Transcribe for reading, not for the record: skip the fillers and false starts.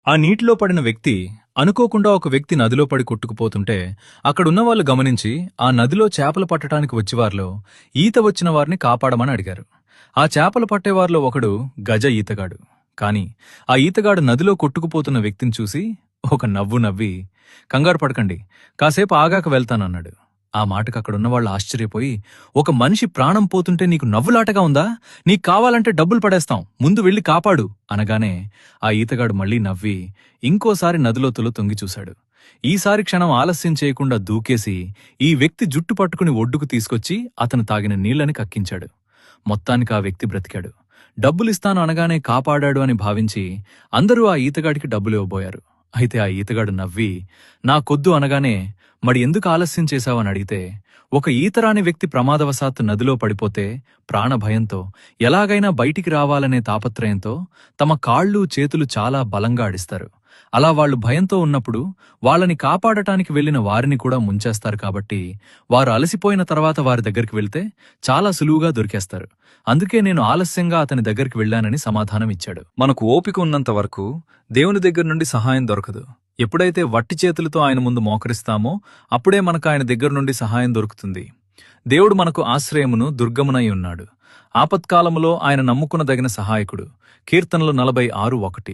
ఆ నీటిలో పడిన వ్యక్తి అనుకోకుండా ఒక వ్యక్తి నదిలో పడి కొట్టుకుపోతుంటే అక్కడున్నవాళ్లు గమనించి ఆ నదిలో చేపలు పట్టడానికి వచ్చేవారిలో ఈత వచ్చిన వారిని కాపాడమని అడిగారు. ఆ చేపలు పట్టేవారిలో ఒకడు గజ ఈతగాడు. కాని ఆ ఈతగాడు నదిలో కొట్టుకుపోతున్న వ్యక్తిని చూసి ఒక నవ్వు నవ్వి, కంగారు పడకండి, కాసేపు ఆగాక వెళ్తానన్నాడు. ఆ మాటకు అక్కడున్నవాళ్లు ఆశ్చర్యపోయి, ఒక మనిషి ప్రాణం పోతుంటే నీకు నవ్వులాటగా ఉందా? నీకు కావాలంటే డబ్బులు పడేస్తాం, ముందు వెళ్ళి కాపాడు అనగానే ఆ ఈతగాడు మళ్లీ నవ్వి ఇంకోసారి నదిలోతులో తొంగి చూశాడు. ఈసారి క్షణం ఆలస్యం చేయకుండా దూకేసి ఈ వ్యక్తి జుట్టు పట్టుకుని ఒడ్డుకు తీసుకొచ్చి అతను తాగిన నీళ్లని కక్కించాడు. మొత్తానికి ఆ వ్యక్తి బ్రతికాడు. డబ్బులిస్తాను అనగానే కాపాడాడు అని భావించి అందరూ ఆ ఈతగాడికి డబ్బులివ్వబోయారు. అయితే ఆ ఈతగాడు నవ్వి, నాకొద్దు అనగానే మరి ఎందుకు ఆలస్యం చేశావని అడిగితే, ఒక ఈతరాని వ్యక్తి ప్రమాదవశాత్తు నదిలో పడిపోతే ప్రాణభయంతో ఎలాగైనా బయటికి రావాలనే తాపత్రయంతో తమ కాళ్ళు చేతులు చాలా బలంగా ఆడిస్తారు. అలా వాళ్లు భయంతో ఉన్నప్పుడు వాళ్ళని కాపాడటానికి వెళ్లిన వారిని కూడా ముంచేస్తారు. కాబట్టి వారు అలసిపోయిన తర్వాత వారి దగ్గరికి వెళ్తే చాలా సులువుగా దొరికేస్తారు. అందుకే నేను ఆలస్యంగా అతని దగ్గరికి వెళ్లానని సమాధానం ఇచ్చాడు. మనకు ఓపిక ఉన్నంత వరకు దేవుని దగ్గర నుండి సహాయం దొరకదు. ఎప్పుడైతే వట్టి చేతులతో ఆయన ముందు మోకరిస్తామో అప్పుడే మనకు ఆయన దగ్గర నుండి సహాయం దొరుకుతుంది. దేవుడు మనకు ఆశ్రయమును దుర్గమునై ఉన్నాడు. ఆపత్కాలములో ఆయన నమ్ముకునదగిన సహాయకుడు. కీర్తనలు 46:1.